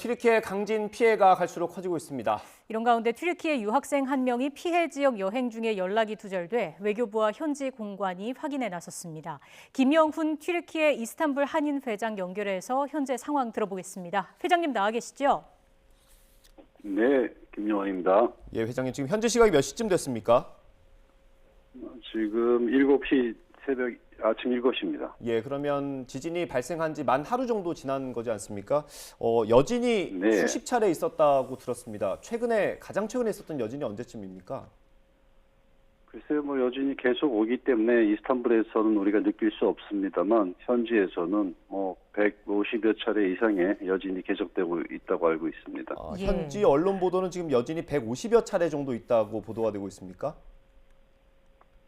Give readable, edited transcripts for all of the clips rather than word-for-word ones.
튀르키예 강진 피해가 갈수록 커지고 있습니다. 이런 가운데 튀르키예 유학생 한 명이 피해 지역 여행 중에 연락이 두절돼 외교부와 현지 공관이 확인에 나섰습니다. 김영훈 튀르키예 이스탄불 한인 회장 연결해서 현재 상황 들어보겠습니다. 회장님 나와 계시죠? 네, 김영환입니다. 예, 회장님 지금 현재 시각이 몇 시쯤 됐습니까? 지금 7시 아침 7시입니다. 예, 그러면 지진이 발생한 지 만 하루 정도 지난 거지 않습니까? 여진이 네. 수십 차례 있었다고 들었습니다. 가장 최근에 있었던 여진이 언제쯤입니까? 글쎄요, 여진이 계속 오기 때문에 이스탄불에서는 우리가 느낄 수 없습니다만 현지에서는 150여 차례 이상의 여진이 계속되고 있다고 알고 있습니다. 예. 현지 언론 보도는 지금 여진이 150여 차례 정도 있다고 보도가 되고 있습니까?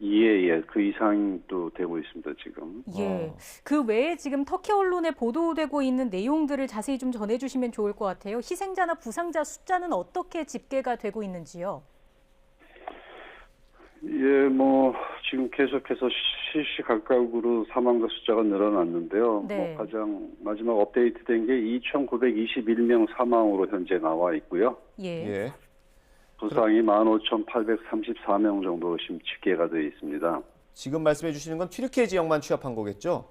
예, 그 이상도 되고 있습니다, 지금. 예. 그 외에 지금 터키 언론에 보도되고 있는 내용들을 자세히 좀 전해주시면 좋을 것 같아요. 희생자나 부상자 숫자는 어떻게 집계가 되고 있는지요? 예, 지금 계속해서 시시각각으로 사망자 숫자가 늘어났는데요. 네. 가장 마지막 업데이트된 게 2,921명 사망으로 현재 나와 있고요. 예. 예. 부상이 15,834명 정도 지금 집계가 되어 있습니다. 지금 말씀해 주시는 건 튀르키예 지역만 취합한 거겠죠?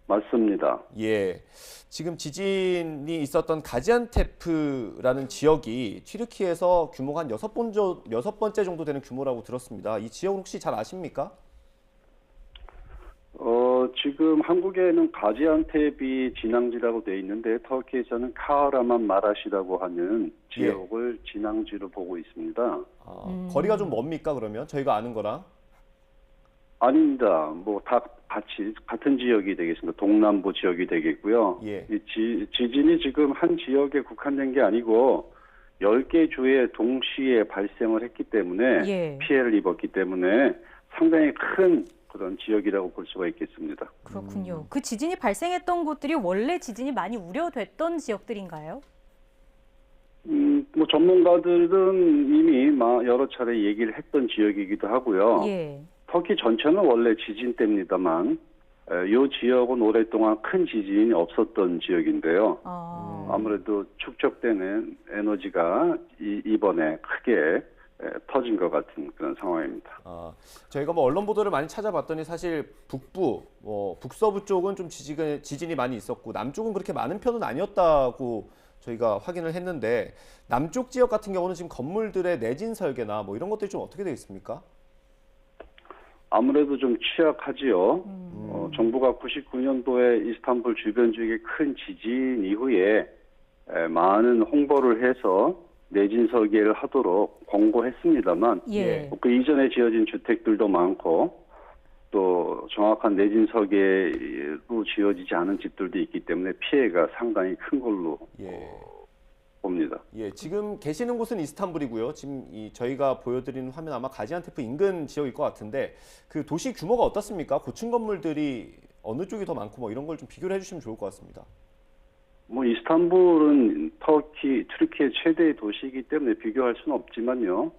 맞습니다. 예. 지금 지진이 있었던 가지안테프라는 지역이 튀르키예에서 규모가 한 여섯 번째 정도 되는 규모라고 들었습니다. 이 지역은 혹시 잘 아십니까? 지금 한국에는 가지안테프 진앙지라고 되어 있는데 터키에서는 카라만 마라시라고 하는 지역을 진앙지로 보고 있습니다. 거리가 좀 멉니까 그러면? 저희가 아는 거랑? 아닙니다. 다 같은 지역이 되겠습니다. 동남부 지역이 되겠고요. 예. 이 지진이 지금 한 지역에 국한된 게 아니고 10개 주에 동시에 발생을 했기 때문에 예. 피해를 입었기 때문에 상당히 큰 그런 지역이라고 볼 수가 있겠습니다. 그렇군요. 그 지진이 발생했던 곳들이 원래 지진이 많이 우려됐던 지역들인가요? 전문가들은 이미 여러 차례 얘기를 했던 지역이기도 하고요. 예. 터키 전체는 원래 지진 때입니다만 이 지역은 오랫동안 큰 지진이 없었던 지역인데요. 아무래도 축적되는 에너지가 이번에 크게 터진 것 같은 그런 상황입니다. 저희가 언론 보도를 많이 찾아봤더니 사실 북부, 북서부 쪽은 좀 지진이 많이 있었고 남쪽은 그렇게 많은 편은 아니었다고 저희가 확인을 했는데 남쪽 지역 같은 경우는 지금 건물들의 내진 설계나 이런 것들이 좀 어떻게 되어 있습니까? 아무래도 좀 취약하지요. 정부가 99년도에 이스탄불 주변 지역의 큰 지진 이후에 많은 홍보를 해서 내진 설계를 하도록 권고했습니다만 예. 그 이전에 지어진 주택들도 많고 또 정확한 내진 설계로 지어지지 않은 집들도 있기 때문에 피해가 상당히 큰 걸로 봅니다. 예, 지금 계시는 곳은 이스탄불이고요. 지금 저희가 보여드리는 화면 아마 가지안테프 인근 지역일 것 같은데 그 도시 규모가 어떻습니까? 고층 건물들이 어느 쪽이 더 많고 이런 걸 좀 비교를 해주시면 좋을 것 같습니다. 이스탄불은 튀르키예 최대의 도시이기 때문에 비교할 수는 없지만요.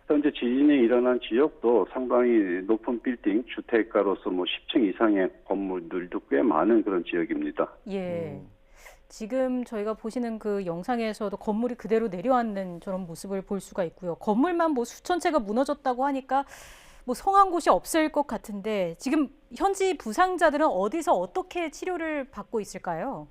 현재 지진이 일어난 지역도 상당히 높은 빌딩, 주택가로서 10층 이상의 건물들도 꽤 많은 그런 지역입니다. 예. 지금 저희가 보시는 그 영상에서도 건물이 그대로 내려앉는 저런 모습을 볼 수가 있고요. 건물만 수천 채가 무너졌다고 하니까 성한 곳이 없을 것 같은데 지금 현지 부상자들은 어디서 어떻게 치료를 받고 있을까요?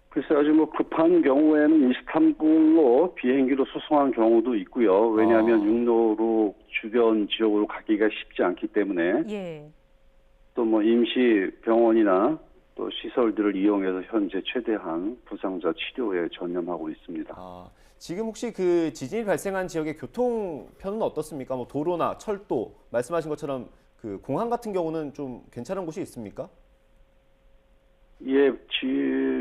글쎄 아주 급한 경우에는 이스탄불로 비행기로 수송한 경우도 있고요. 왜냐하면 육로로 주변 지역으로 가기가 쉽지 않기 때문에 예. 또 임시 병원이나 또 시설들을 이용해서 현재 최대한 부상자 치료에 전념하고 있습니다. 지금 혹시 그 지진이 발생한 지역의 교통편은 어떻습니까? 도로나 철도, 말씀하신 것처럼 그 공항 같은 경우는 좀 괜찮은 곳이 있습니까? 예,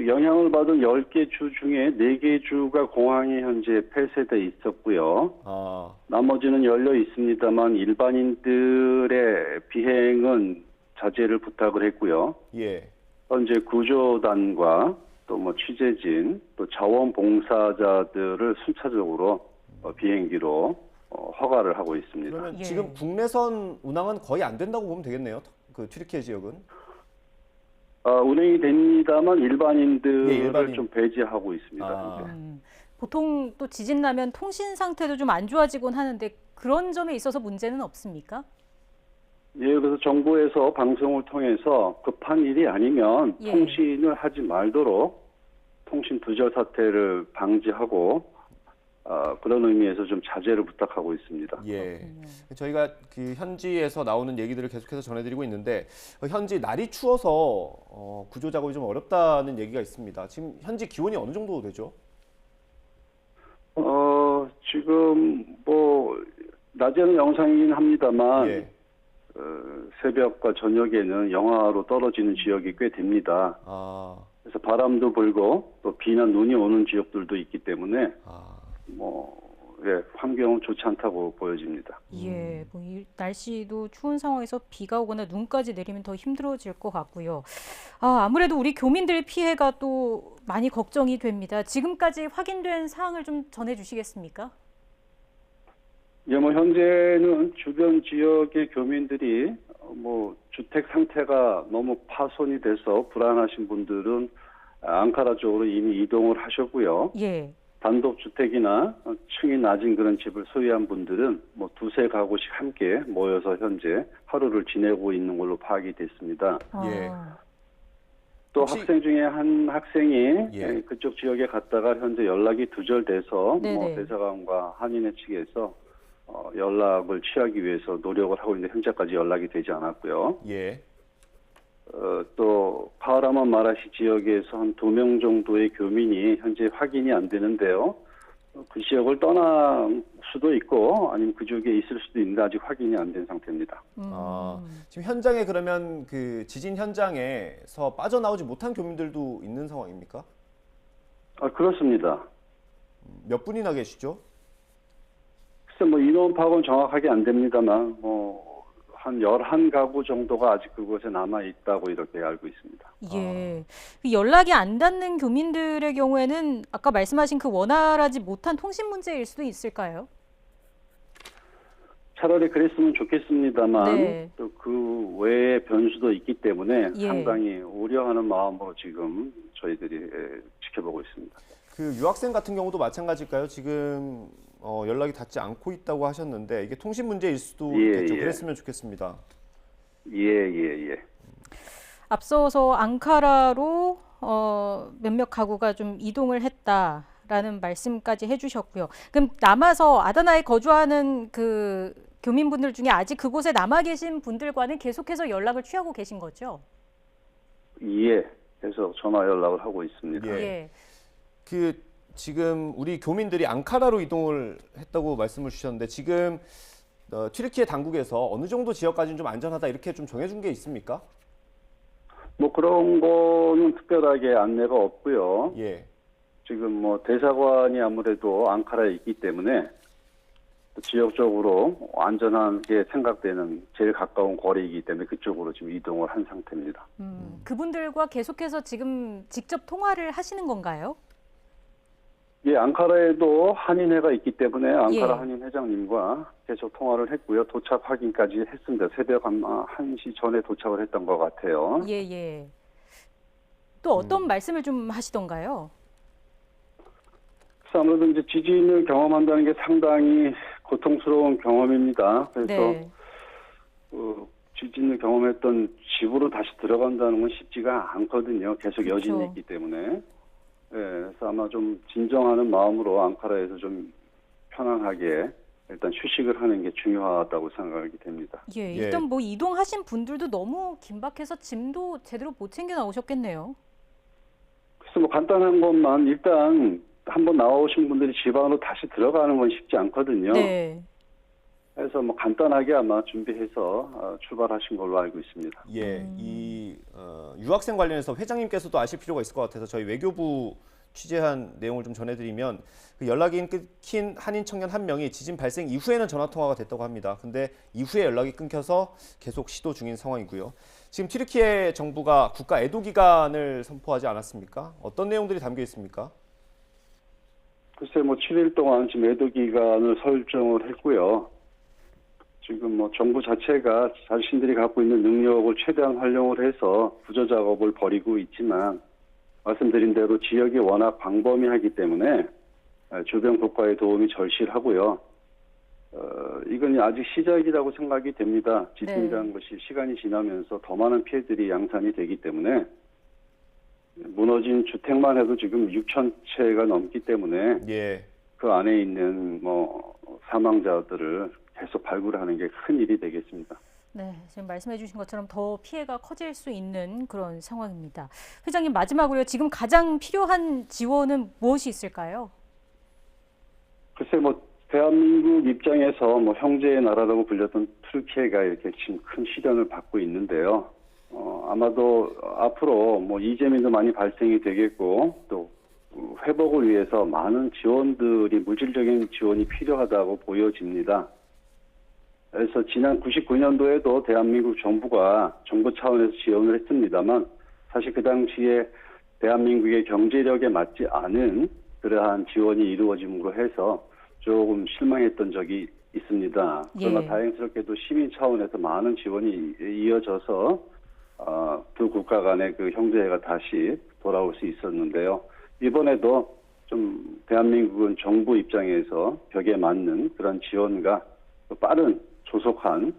영향을 받은 10개 주 중에 4개 주가 공항이 현재 폐쇄돼 있었고요. 나머지는 열려 있습니다만 일반인들의 비행은 자제를 부탁을 했고요. 예. 현재 구조단과 또 취재진, 또 자원봉사자들을 순차적으로 비행기로 허가를 하고 있습니다. 그러면 지금 국내선 운항은 거의 안 된다고 보면 되겠네요. 그 튀르키예 지역은. 운행이 됩니다만 일반인들을 예, 일반인. 좀 배제하고 있습니다. 아. 현재. 보통 또 지진 나면 통신 상태도 좀 안 좋아지곤 하는데 그런 점에 있어서 문제는 없습니까? 예, 그래서 정부에서 방송을 통해서 급한 일이 아니면 예. 통신을 하지 말도록 통신 두절 사태를 방지하고 그런 의미에서 좀 자제를 부탁하고 있습니다. 예. 저희가 그 현지에서 나오는 얘기들을 계속해서 전해드리고 있는데 현지 날이 추워서 구조 작업이 좀 어렵다는 얘기가 있습니다. 지금 현지 기온이 어느 정도 되죠? 지금 뭐 낮에는 영상이긴 합니다만 예. 새벽과 저녁에는 영하로 떨어지는 지역이 꽤 됩니다. 아, 그래서 바람도 불고 또 비나 눈이 오는 지역들도 있기 때문에 환경은 좋지 않다고 보여집니다. 예, 뭐 이 날씨도 추운 상황에서 비가 오거나 눈까지 내리면 더 힘들어질 것 같고요. 아무래도 우리 교민들 피해가 또 많이 걱정이 됩니다. 지금까지 확인된 사항을 좀 전해주시겠습니까? 예, 뭐 현재는 주변 지역의 교민들이 뭐 주택 상태가 너무 파손이 돼서 불안하신 분들은 앙카라 쪽으로 이미 이동을 하셨고요. 예. 단독 주택이나 층이 낮은 그런 집을 소유한 분들은 뭐 두세 가구씩 함께 모여서 현재 하루를 지내고 있는 걸로 파악이 됐습니다. 예. 또 혹시- 학생 중에 한 학생이 예. 그쪽 지역에 갔다가 현재 연락이 두절돼서 네네. 뭐 대사관과 한인회 측에서 연락을 취하기 위해서 노력을 하고 있는데 현재까지 연락이 되지 않았고요. 예. 또 카라만 마라시 지역에서 한 2명 정도의 교민이 현재 확인이 안 되는데요. 그 지역을 떠날 수도 있고 아니면 그쪽에 있을 수도 있는데 아직 확인이 안 된 상태입니다. 지금 현장에 그러면 그 지진 현장에서 빠져나오지 못한 교민들도 있는 상황입니까? 그렇습니다. 몇 분이나 계시죠? 글쎄 뭐 인원 파악은 정확하게 안 됩니다만 뭐 한 11가구 정도가 아직 그곳에 남아 있다고 이렇게 알고 있습니다. 예. 그 연락이 안 닿는 교민들의 경우에는 아까 말씀하신 그 원활하지 못한 통신 문제일 수도 있을까요? 차라리 그랬으면 좋겠습니다만 네. 또 그 외의 변수도 있기 때문에 예. 상당히 우려하는 마음으로 지금 저희들이 지켜보고 있습니다. 그 유학생 같은 경우도 마찬가지일까요? 지금 연락이 닿지 않고 있다고 하셨는데 이게 통신 문제일 수도 예, 있겠죠. 예. 그랬으면 좋겠습니다. 예. 앞서서 앙카라로 몇몇 가구가 좀 이동을 했다라는 말씀까지 해주셨고요. 그럼 남아서 아다나에 거주하는 그 교민분들 중에 아직 그곳에 남아 계신 분들과는 계속해서 연락을 취하고 계신 거죠? 예. 계속 전화 연락을 하고 있습니다. 예. 그 지금 우리 교민들이 앙카라로 이동을 했다고 말씀을 주셨는데 지금 튀르키예 당국에서 어느 정도 지역까지는 좀 안전하다 이렇게 좀 정해준 게 있습니까? 뭐 그런 거는 특별하게 안내가 없고요. 예. 지금 뭐 대사관이 아무래도 앙카라에 있기 때문에 지역적으로 안전하게 생각되는 제일 가까운 거리이기 때문에 그쪽으로 지금 이동을 한 상태입니다. 그분들과 계속해서 지금 직접 통화를 하시는 건가요? 예, 앙카라에도 한인회가 있기 때문에 앙카라 예. 한인 회장님과 계속 통화를 했고요. 도착 확인까지 했습니다. 새벽 아마 1시 전에 도착을 했던 것 같아요. 예. 또 어떤 말씀을 좀 하시던가요? 그래서 아무래도 이제 지진을 경험한다는 게 상당히 고통스러운 경험입니다. 그래서 네. 지진을 경험했던 집으로 다시 들어간다는 건 쉽지가 않거든요. 계속 그렇죠. 여진이 있기 때문에. 그래서 아마 좀 진정하는 마음으로 앙카라에서 좀 편안하게 일단 휴식을 하는 게 중요하다고 생각이 됩니다. 예, 예. 일단 뭐 이동하신 분들도 너무 긴박해서 짐도 제대로 못 챙겨 나오셨겠네요. 그래서 뭐 간단한 것만 일단 한번 나오신 분들이 집 안으로 다시 들어가는 건 쉽지 않거든요. 네. 그래서 뭐 간단하게 아마 준비해서 출발하신 걸로 알고 있습니다. 예. 이 유학생 관련해서 회장님께서도 아실 필요가 있을 것 같아서 저희 외교부 취재한 내용을 좀 전해드리면 그 연락이 끊긴 한인 청년 한 명이 지진 발생 이후에는 전화 통화가 됐다고 합니다. 근데 이후에 연락이 끊겨서 계속 시도 중인 상황이고요. 지금 튀르키예 정부가 국가 애도 기간을 선포하지 않았습니까? 어떤 내용들이 담겨 있습니까? 글쎄 뭐 7일 동안 지금 애도 기간을 설정을 했고요. 지금 뭐 정부 자체가 자신들이 갖고 있는 능력을 최대한 활용을 해서 구조 작업을 벌이고 있지만 말씀드린 대로 지역이 워낙 광범위하기 때문에 주변 국가의 도움이 절실하고요. 이건 아직 시작이라고 생각이 됩니다. 지진이라는 것이 시간이 지나면서 더 많은 피해들이 양산이 되기 때문에 무너진 주택만 해도 지금 6천 채가 넘기 때문에 예. 그 안에 있는 뭐 사망자들을 계속 발굴하는 게 큰 일이 되겠습니다. 네, 지금 말씀해 주신 것처럼 더 피해가 커질 수 있는 그런 상황입니다. 회장님, 마지막으로요. 지금 가장 필요한 지원은 무엇이 있을까요? 글쎄 뭐 대한민국 입장에서 뭐 형제의 나라라고 불렸던 터키가 이렇게 지금 큰 시련을 받고 있는데요. 아마도 앞으로 뭐 이재민도 많이 발생이 되겠고 또 회복을 위해서 많은 지원들이 물질적인 지원이 필요하다고 보여집니다. 그래서 지난 99년도에도 대한민국 정부가 정부 차원에서 지원을 했습니다만 사실 그 당시에 대한민국의 경제력에 맞지 않은 그러한 지원이 이루어짐으로 해서 조금 실망했던 적이 있습니다. 그러나 예. 다행스럽게도 시민 차원에서 많은 지원이 이어져서 두 국가 간의 그 형제가 다시 돌아올 수 있었는데요. 이번에도 좀 대한민국은 정부 입장에서 벽에 맞는 그런 지원과 또 빠른 조속한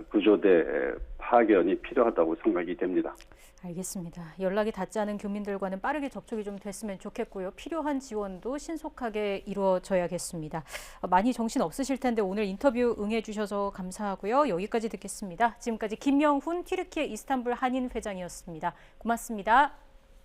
구조대 파견이 필요하다고 생각이 됩니다. 알겠습니다. 연락이 닿지 않은 교민들과는 빠르게 접촉이 좀 됐으면 좋겠고요. 필요한 지원도 신속하게 이루어져야겠습니다. 많이 정신 없으실 텐데 오늘 인터뷰 응해 주셔서 감사하고요. 여기까지 듣겠습니다. 지금까지 김영훈 튀르키예 이스탄불 한인 회장이었습니다. 고맙습니다.